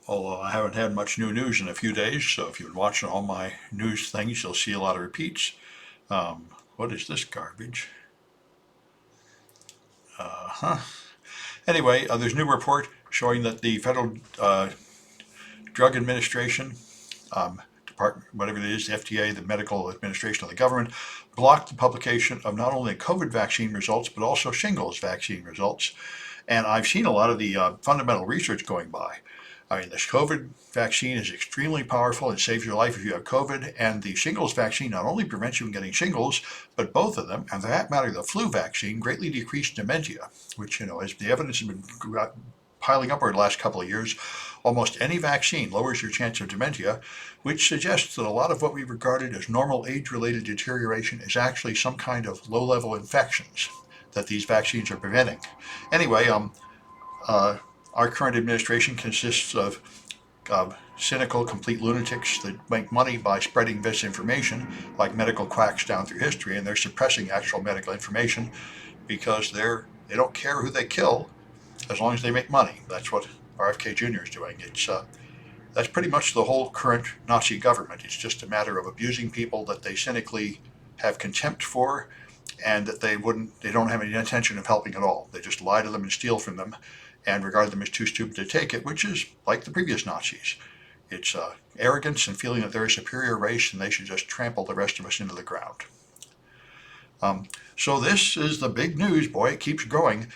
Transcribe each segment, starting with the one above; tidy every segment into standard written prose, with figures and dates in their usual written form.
Although I haven't had much new news in a few days, so if you've been watching all my news things, you'll see a lot of repeats. What is this garbage? Huh. Anyway, there's a new report showing that the Federal Drug Administration, Department, whatever it is, the FDA, the medical administration of the government, blocked the publication of not only COVID vaccine results, but also shingles vaccine results. And I've seen a lot of the fundamental research going by. I mean, this COVID vaccine is extremely powerful and saves your life if you have COVID. And the shingles vaccine not only prevents you from getting shingles, but both of them, and for that matter, the flu vaccine, greatly decreased dementia, which, as the evidence has been piling up over the last couple of years, almost any vaccine lowers your chance of dementia, which suggests that a lot of what we regarded as normal age-related deterioration is actually some kind of low-level infections that these vaccines are preventing. Anyway, uh, our current administration consists of cynical, complete lunatics that make money by spreading misinformation, like medical quacks down through history, and they're suppressing actual medical information because they don't care who they kill as long as they make money. That's what RFK Jr. is doing. That's pretty much the whole current Nazi government. It's just a matter of abusing people that they cynically have contempt for, and that they don't have any intention of helping at all. They just lie to them and steal from them, and regard them as too stupid to take it, which is like the previous Nazis. It's arrogance and feeling that they're a superior race and they should just trample the rest of us into the ground. So this is the big news, boy. It keeps growing.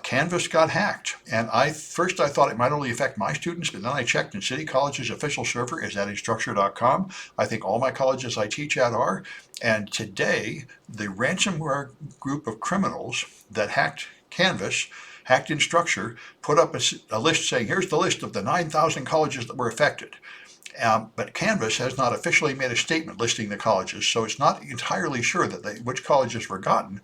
Canvas got hacked, and first I thought it might only affect my students, but then I checked, and City College's official server is at instructure.com. I think all my colleges I teach at are. And today, the ransomware group of criminals that hacked Canvas, hacked Instructure, put up a list saying, here's the list of the 9,000 colleges that were affected. But Canvas has not officially made a statement listing the colleges, so it's not entirely sure which colleges were gotten.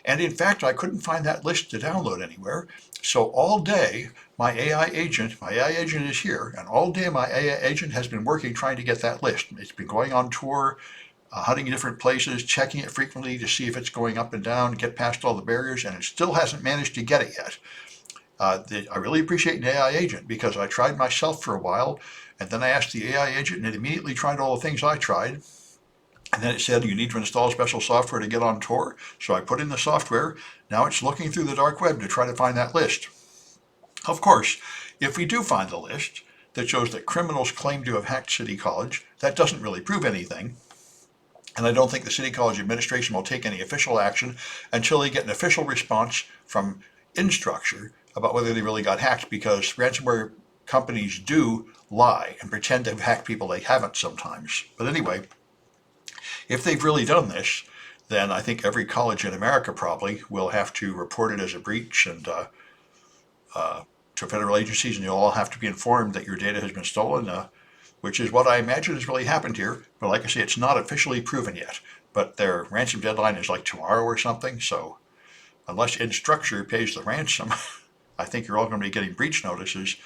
And in fact, I couldn't find that list to download anywhere. So all day, my AI agent is here, and all day my AI agent has been working trying to get that list. It's been going on tour, hunting different places, checking it frequently to see if it's going up and down, get past all the barriers, and it still hasn't managed to get it yet. I really appreciate an AI agent because I tried myself for a while, and then I asked the AI agent, and it immediately tried all the things I tried. And then it said you need to install special software to get on Tor. So I put in the software. Now it's looking through the dark web to try to find that list. Of course, if we do find the list that shows that criminals claim to have hacked City College, that doesn't really prove anything. And I don't think the City College administration will take any official action until they get an official response from Instructure about whether they really got hacked, because ransomware companies do lie and pretend to have hacked people they haven't sometimes. But anyway, if they've really done this, then I think every college in America probably will have to report it as a breach and to federal agencies, and you'll all have to be informed that your data has been stolen, which is what I imagine has really happened here. But like I say, it's not officially proven yet. But their ransom deadline is like tomorrow or something, so unless Instructure pays the ransom, I think you're all going to be getting breach notices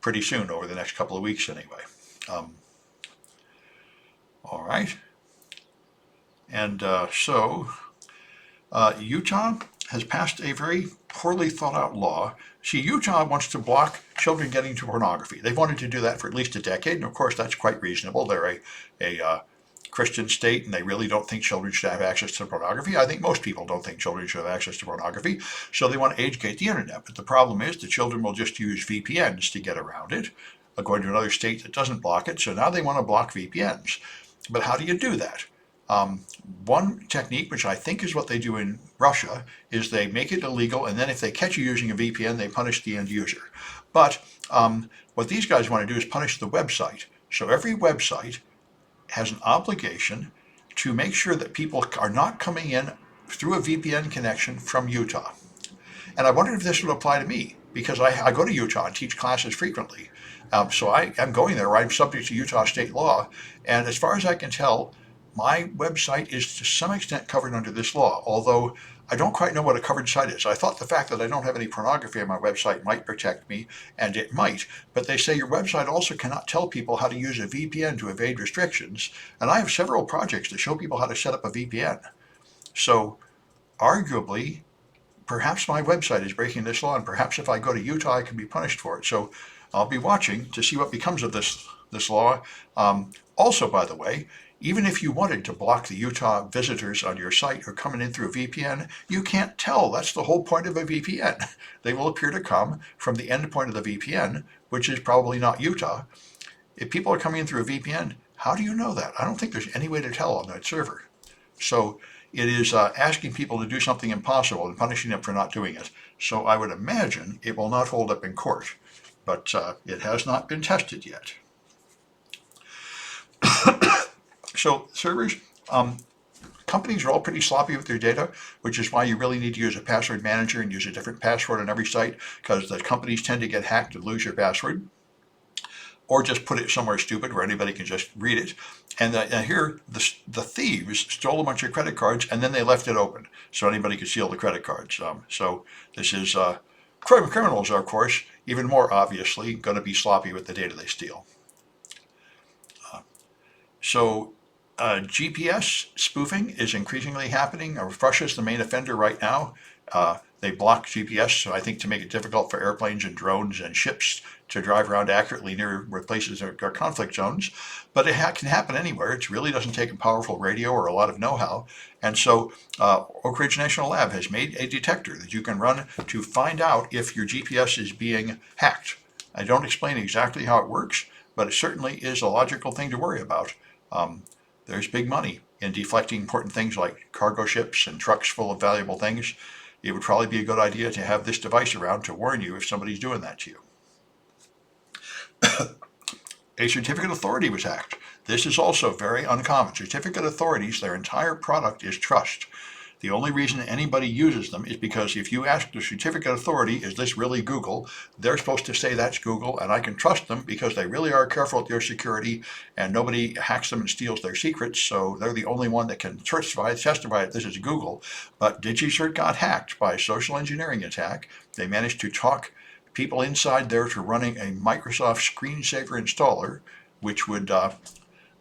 pretty soon over the next couple of weeks anyway. Um, all right. And Utah has passed a very poorly thought out law. See, Utah wants to block children getting to pornography. They've wanted to do that for at least a decade, and of course that's quite reasonable. They're a Christian state, and they really don't think children should have access to pornography. I think most people don't think children should have access to pornography, so they want to age gate the internet. But the problem is the children will just use VPNs to get around it, going to another state that doesn't block it, so now they want to block VPNs. But how do you do that? Um, One technique, which I think is what they do in Russia, is they make it illegal, and then if they catch you using a VPN, they punish the end user. But what these guys want to do is punish the website. So every website has an obligation to make sure that people are not coming in through a VPN connection from Utah. And I wondered if this would apply to me, because I go to Utah and teach classes frequently. So I am going there where I'm subject to Utah state law. And as far as I can tell, my website is to some extent covered under this law, although I don't quite know what a covered site is. I thought the fact that I don't have any pornography on my website might protect me, and it might, but they say your website also cannot tell people how to use a VPN to evade restrictions, and I have several projects to show people how to set up a VPN. So arguably, perhaps my website is breaking this law, and perhaps if I go to Utah, I can be punished for it. So I'll be watching to see what becomes of this law. Also, by the way, even if you wanted to block the Utah visitors on your site who are coming in through a VPN, you can't tell. That's the whole point of a VPN. They will appear to come from the endpoint of the VPN, which is probably not Utah. If people are coming in through a VPN, how do you know that? I don't think there's any way to tell on that server. So it is asking people to do something impossible and punishing them for not doing it. So I would imagine it will not hold up in court, but it has not been tested yet. So servers, companies are all pretty sloppy with their data, which is why you really need to use a password manager and use a different password on every site, because the companies tend to get hacked and lose your password, or just put it somewhere stupid where anybody can just read it. And here, the thieves stole a bunch of credit cards and then they left it open so anybody could steal the credit cards. So this is criminals are, of course, even more obviously going to be sloppy with the data they steal. So GPS spoofing is increasingly happening. Russia's the main offender right now. They block GPS, so I think to make it difficult for airplanes and drones and ships to drive around accurately near places that are conflict zones. But it can happen anywhere. It really doesn't take a powerful radio or a lot of know-how. And so Oak Ridge National Lab has made a detector that you can run to find out if your GPS is being hacked. I don't explain exactly how it works, but it certainly is a logical thing to worry about. There's big money in deflecting important things like cargo ships and trucks full of valuable things. It would probably be a good idea to have this device around to warn you if somebody's doing that to you. A certificate authority was hacked. This is also very uncommon. Certificate authorities, their entire product is trust. The only reason anybody uses them is because if you ask the certificate authority, is this really Google? They're supposed to say that's Google, and I can trust them because they really are careful with their security and nobody hacks them and steals their secrets, so they're the only one that can testify that this is Google. But DigiCert got hacked by a social engineering attack. They managed to talk people inside there to running a Microsoft screensaver installer, which would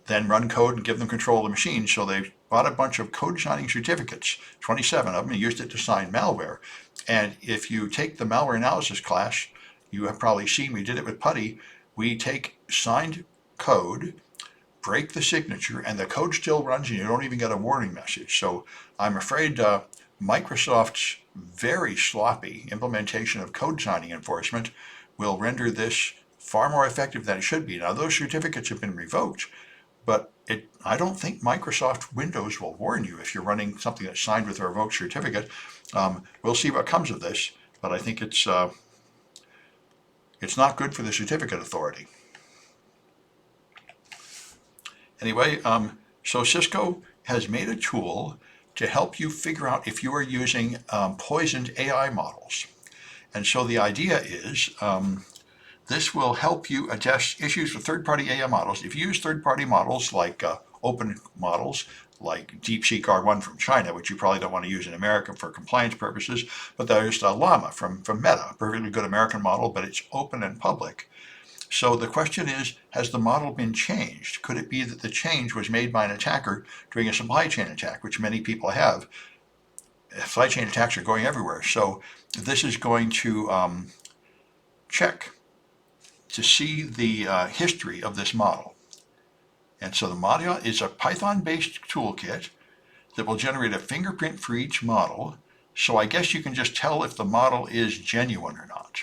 then run code and give them control of the machine. So they bought a bunch of code signing certificates, 27 of them, and used it to sign malware. And if you take the malware analysis class, you have probably seen, we did it with PuTTY, we take signed code, break the signature, and the code still runs and you don't even get a warning message. So I'm afraid Microsoft's very sloppy implementation of code signing enforcement will render this far more effective than it should be. Now, those certificates have been revoked, but I don't think Microsoft Windows will warn you if you're running something that's signed with a revoked certificate. We'll see what comes of this, but I think it's not good for the certificate authority. Anyway, so Cisco has made a tool to help you figure out if you are using poisoned AI models. And so the idea is this will help you address issues with third-party AI models. If you use third-party models like open models, like DeepSeek R1 from China, which you probably don't want to use in America for compliance purposes, but there's Llama from Meta, a perfectly good American model, but it's open and public. So the question is, has the model been changed? Could it be that the change was made by an attacker during a supply chain attack, which many people have? Supply chain attacks are going everywhere. So this is going to check to see the history of this model. And so the model is a Python-based toolkit that will generate a fingerprint for each model. So I guess you can just tell if the model is genuine or not.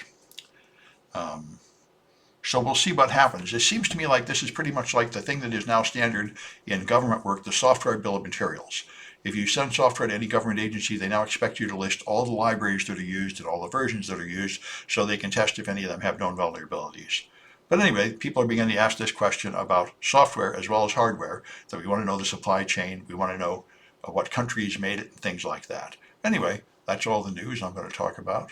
So we'll see what happens. It seems to me like this is pretty much like the thing that is now standard in government work, the software bill of materials. If you send software to any government agency, they now expect you to list all the libraries that are used and all the versions that are used so they can test if any of them have known vulnerabilities. But anyway, people are beginning to ask this question about software as well as hardware, that we want to know the supply chain, we want to know what countries made it, and things like that. Anyway, that's all the news I'm going to talk about.